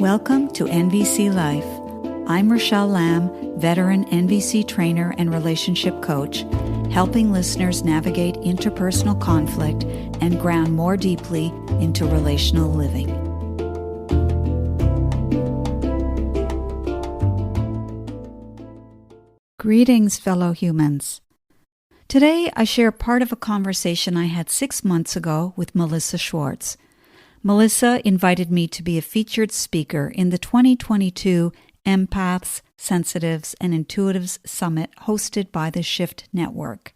Welcome to NVC Life. I'm Rachelle Lamb, veteran NVC trainer and relationship coach, helping listeners navigate interpersonal conflict and ground more deeply into relational living. Greetings, fellow humans. Today, I share part of a conversation I had 6 months ago with Melissa Schwartz. Melissa invited me to be a featured speaker in the 2022 Empaths, Sensitives, and Intuitives Summit hosted by the Shift Network.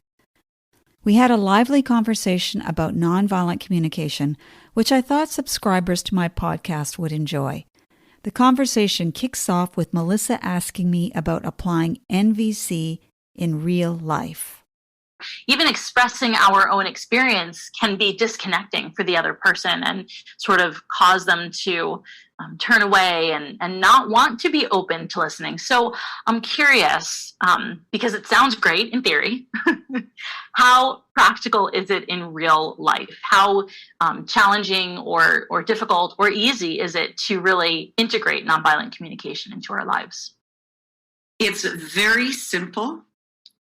We had a lively conversation about nonviolent communication, which I thought subscribers to my podcast would enjoy. The conversation kicks off with Melissa asking me about applying NVC in real life. Even expressing our own experience can be disconnecting for the other person and sort of cause them to turn away and not want to be open to listening. So I'm curious, because it sounds great in theory, how practical is it in real life? How challenging or difficult or easy is it to really integrate nonviolent communication into our lives? It's very simple.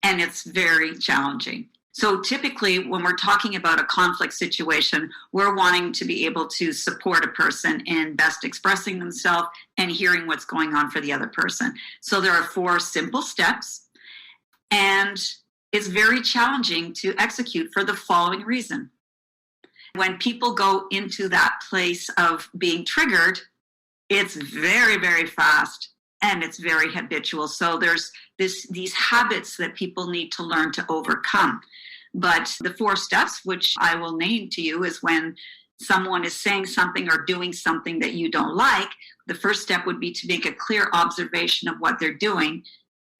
And it's very challenging. So typically when we're talking about a conflict situation, we're wanting to be able to support a person in best expressing themselves and hearing what's going on for the other person. So there are 4 simple steps, and it's very challenging to execute for the following reason. When people go into that place of being triggered, it's very, very fast. And it's very habitual. So there's these habits that people need to learn to overcome. But the 4 steps, which I will name to you, is when someone is saying something or doing something that you don't like, the first step would be to make a clear observation of what they're doing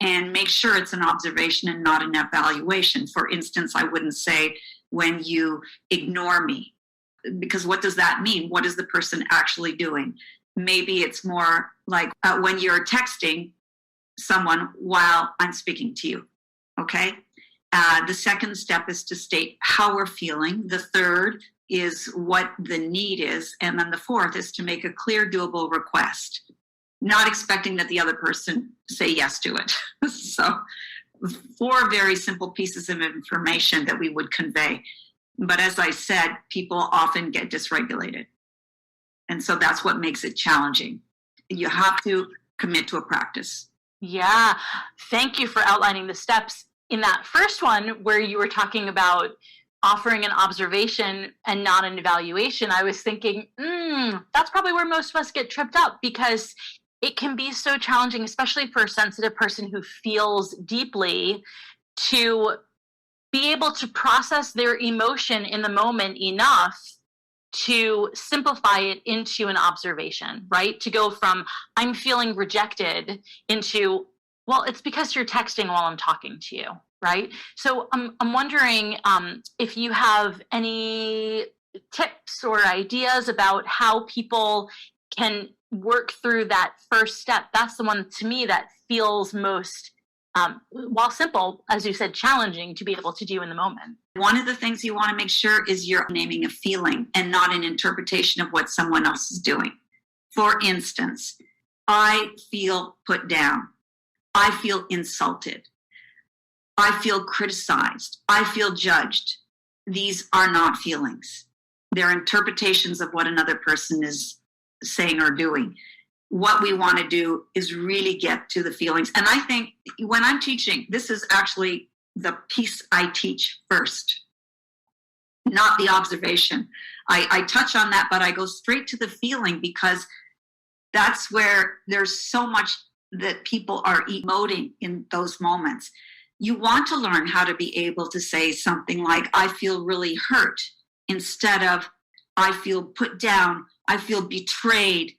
and make sure it's an observation and not an evaluation. For instance, I wouldn't say, when you ignore me, because what does that mean? What is the person actually doing? Maybe it's more like when you're texting someone while I'm speaking to you, okay? The second step is to state how we're feeling. The third is what the need is. And then the fourth is to make a clear, doable request, not expecting that the other person say yes to it. So 4 very simple pieces of information that we would convey. But as I said, people often get dysregulated. And so that's what makes it challenging. You have to commit to a practice. Yeah. Thank you for outlining the steps. In that first one, where you were talking about offering an observation and not an evaluation, I was thinking, that's probably where most of us get tripped up, because it can be so challenging, especially for a sensitive person who feels deeply, to be able to process their emotion in the moment enough to simplify it into an observation, right? To go from I'm feeling rejected into, well, it's because you're texting while I'm talking to you, right? So I'm wondering if you have any tips or ideas about how people can work through that first step. That's the one, to me, that feels most, while simple, as you said, challenging to be able to do in the moment. One of the things you want to make sure is you're naming a feeling and not an interpretation of what someone else is doing. For instance, I feel put down. I feel insulted. I feel criticized. I feel judged. These are not feelings. They're interpretations of what another person is saying or doing. What we want to do is really get to the feelings. And I think when I'm teaching, this is actually the piece I teach first, not the observation. I touch on that, but I go straight to the feeling, because that's where there's so much that people are emoting in those moments. You want to learn how to be able to say something like, I feel really hurt, instead of, I feel put down, I feel betrayed.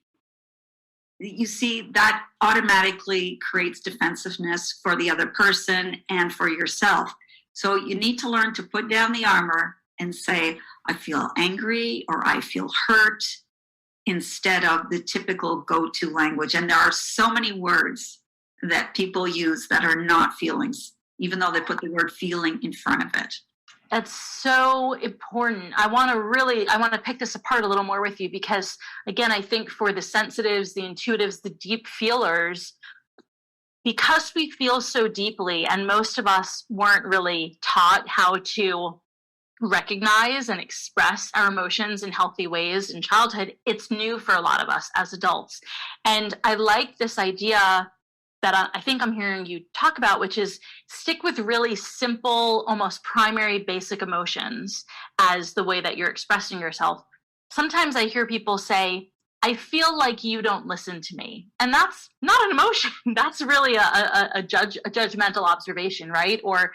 You see, that automatically creates defensiveness for the other person and for yourself. So you need to learn to put down the armor and say, I feel angry or I feel hurt, instead of the typical go-to language. And there are so many words that people use that are not feelings, even though they put the word feeling in front of it. That's so important. I want to pick this apart a little more with you because, again, I think for the sensitives, the intuitives, the deep feelers, because we feel so deeply, and most of us weren't really taught how to recognize and express our emotions in healthy ways in childhood, it's new for a lot of us as adults. And I like this idea that I think I'm hearing you talk about, which is stick with really simple, almost primary basic emotions as the way that you're expressing yourself. Sometimes I hear people say, I feel like you don't listen to me. And that's not an emotion. That's really a judgmental observation, right? Or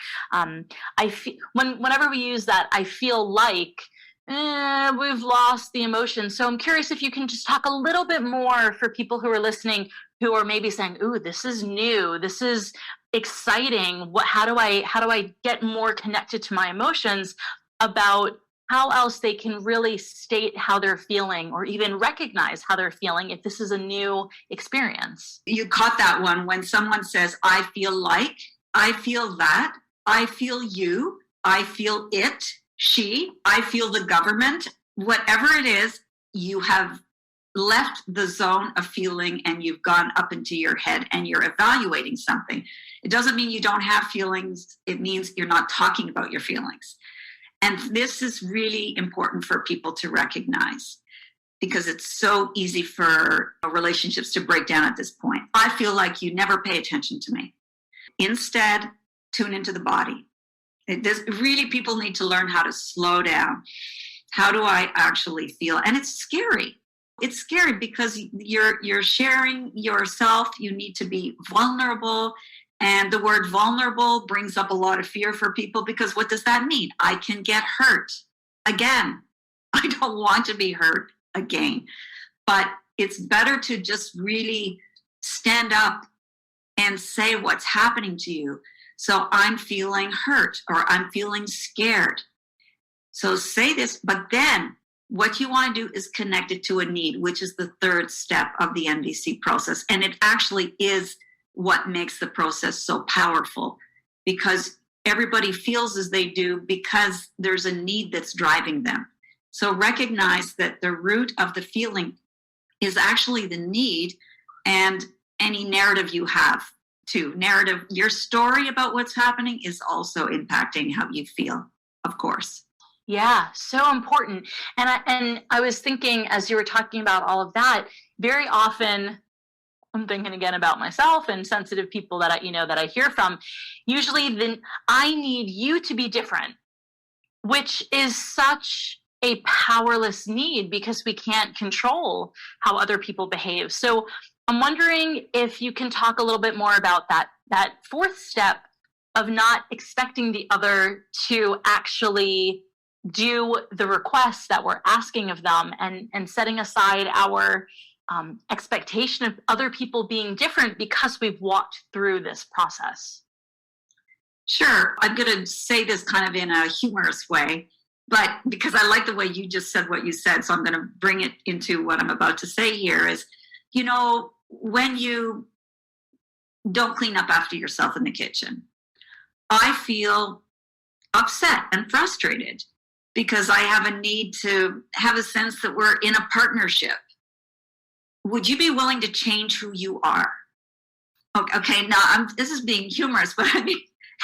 whenever we use that, I feel like, we've lost the emotion. So I'm curious if you can just talk a little bit more for people who are listening, who are maybe saying, ooh, this is new. This is exciting. How do I get more connected to my emotions, about how else they can really state how they're feeling or even recognize how they're feeling if this is a new experience. You caught that one when someone says, I feel like, I feel that, I feel you, I feel it, she, I feel the government, whatever it is, you have left the zone of feeling and you've gone up into your head and you're evaluating something. It doesn't mean you don't have feelings. It means you're not talking about your feelings. And this is really important for people to recognize because it's so easy for relationships to break down at this point. I feel like you never pay attention to me. Instead, tune into the body. Really, people need to learn how to slow down. How do I actually feel? And it's scary. It's scary because you're sharing yourself. You need to be vulnerable. And the word vulnerable brings up a lot of fear for people because what does that mean? I can get hurt again. I don't want to be hurt again. But it's better to just really stand up and say what's happening to you. So I'm feeling hurt or I'm feeling scared. So say this, but then what you want to do is connect it to a need, which is the third step of the NVC process. And it actually is what makes the process so powerful because everybody feels as they do because there's a need that's driving them. So recognize that the root of the feeling is actually the need and any narrative you have too. Narrative, your story about what's happening is also impacting how you feel, of course. Yeah, so important. And I was thinking as you were talking about all of that, very often I'm thinking again about myself and sensitive people that I hear from. Usually then I need you to be different, which is such a powerless need because we can't control how other people behave. So I'm wondering if you can talk a little bit more about that fourth step of not expecting the other to actually do the requests that we're asking of them and setting aside our expectation of other people being different because we've walked through this process. Sure. I'm going to say this kind of in a humorous way, but because I like the way you just said what you said, so I'm going to bring it into what I'm about to say here is, when you don't clean up after yourself in the kitchen, I feel upset and frustrated because I have a need to have a sense that we're in a partnership. Would you be willing to change who you are? Okay, now this is being humorous, but I mean,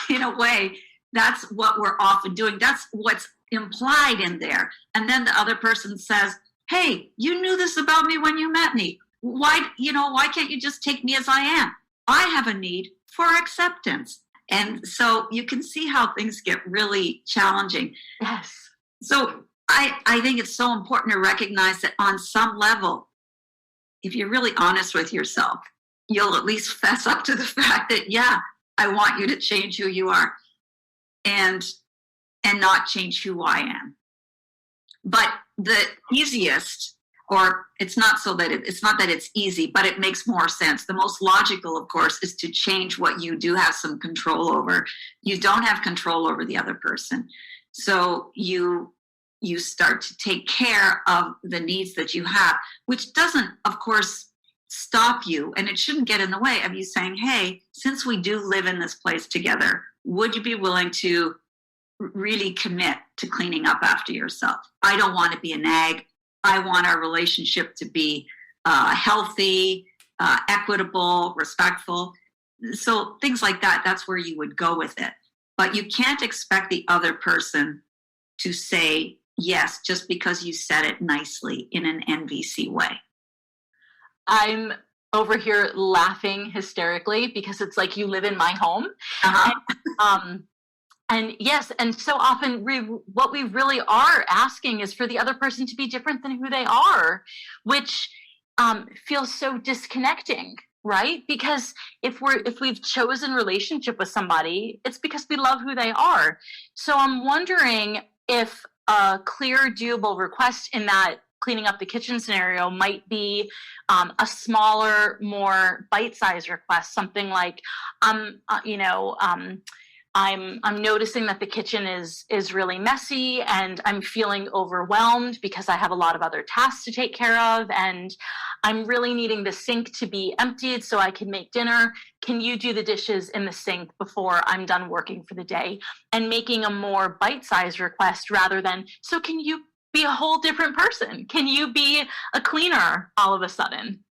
in a way, that's what we're often doing. That's what's implied in there. And then the other person says, hey, you knew this about me when you met me. Why can't you just take me as I am? I have a need for acceptance. And so you can see how things get really challenging. Yes. So I think it's so important to recognize that on some level, if you're really honest with yourself, you'll at least fess up to the fact that, yeah, I want you to change who you are and not change who I am. But the easiest, or it's not that it's easy, but it makes more sense. The most logical, of course, is to change what you do have some control over. You don't have control over the other person. So you start to take care of the needs that you have, which doesn't, of course, stop you. And it shouldn't get in the way of you saying, hey, since we do live in this place together, would you be willing to really commit to cleaning up after yourself. I don't want to be a nag. I want our relationship to be healthy, equitable, respectful. So things like that, that's where you would go with it. But you can't expect the other person to say yes just because you said it nicely in an NVC way. I'm over here laughing hysterically because it's like you live in my home. And yes, and so often what we really are asking is for the other person to be different than who they are, which feels so disconnecting, right? Because if we've chosen relationship with somebody, it's because we love who they are. So I'm wondering if a clear, doable request in that cleaning up the kitchen scenario might be a smaller, more bite-sized request, something like, I'm noticing that the kitchen is really messy and I'm feeling overwhelmed because I have a lot of other tasks to take care of, and I'm really needing the sink to be emptied so I can make dinner. Can you do the dishes in the sink before I'm done working for the day? And making a more bite-sized request rather than, so can you be a whole different person? Can you be a cleaner all of a sudden?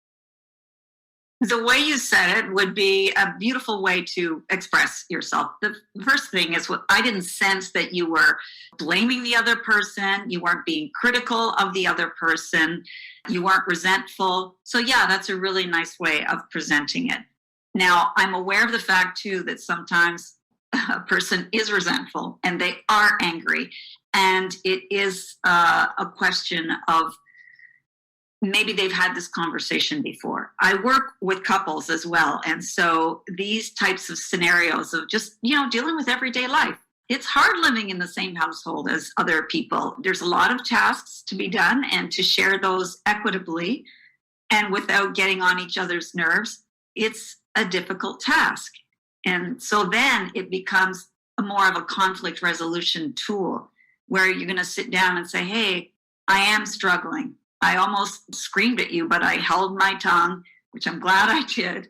The way you said it would be a beautiful way to express yourself. The first thing is, I didn't sense that you were blaming the other person. You weren't being critical of the other person. You weren't resentful. So yeah, that's a really nice way of presenting it. Now, I'm aware of the fact too that sometimes a person is resentful and they are angry. And it is a question of maybe they've had this conversation before. I work with couples as well. And so these types of scenarios of just, dealing with everyday life. It's hard living in the same household as other people. There's a lot of tasks to be done, and to share those equitably and without getting on each other's nerves, it's a difficult task. And so then it becomes more of a conflict resolution tool where you're going to sit down and say, hey, I am struggling. I almost screamed at you, but I held my tongue, which I'm glad I did.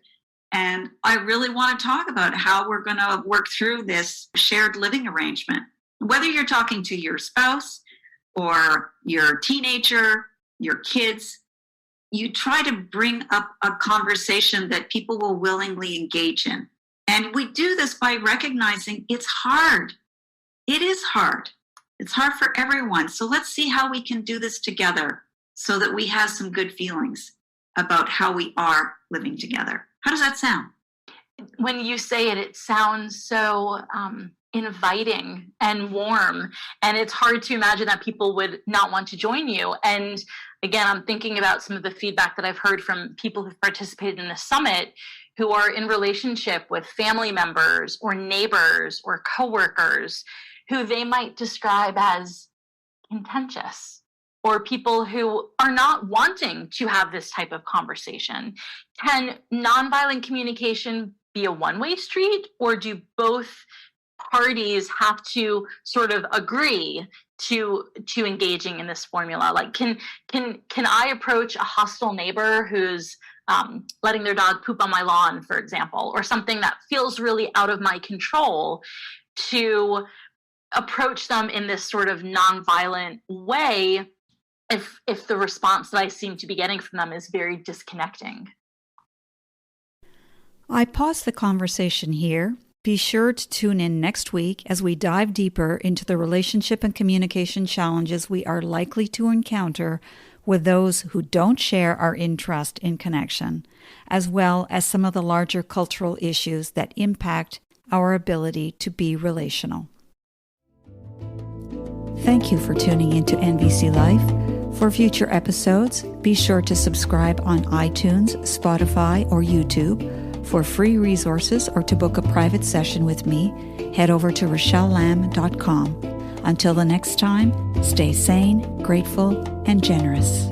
And I really want to talk about how we're going to work through this shared living arrangement. Whether you're talking to your spouse or your teenager, your kids, you try to bring up a conversation that people will willingly engage in. And we do this by recognizing it's hard. It is hard. It's hard for everyone. So let's see how we can do this together so that we have some good feelings about how we are living together. How does that sound? When you say it, it sounds so inviting and warm. And it's hard to imagine that people would not want to join you. And again, I'm thinking about some of the feedback that I've heard from people who've participated in the summit who are in relationship with family members or neighbors or coworkers who they might describe as contentious, or people who are not wanting to have this type of conversation. Can nonviolent communication be a one-way street, or do both parties have to sort of agree to engaging in this formula? Like, can I approach a hostile neighbor who's letting their dog poop on my lawn, for example, or something that feels really out of my control, to approach them in this sort of nonviolent way if the response that I seem to be getting from them is very disconnecting? I pause the conversation here. Be sure to tune in next week as we dive deeper into the relationship and communication challenges we are likely to encounter with those who don't share our interest in connection, as well as some of the larger cultural issues that impact our ability to be relational. Thank you for tuning into NVC Life. For future episodes, be sure to subscribe on iTunes, Spotify, or YouTube. For free resources or to book a private session with me, head over to RachelleLamb.com. Until the next time, stay sane, grateful, and generous.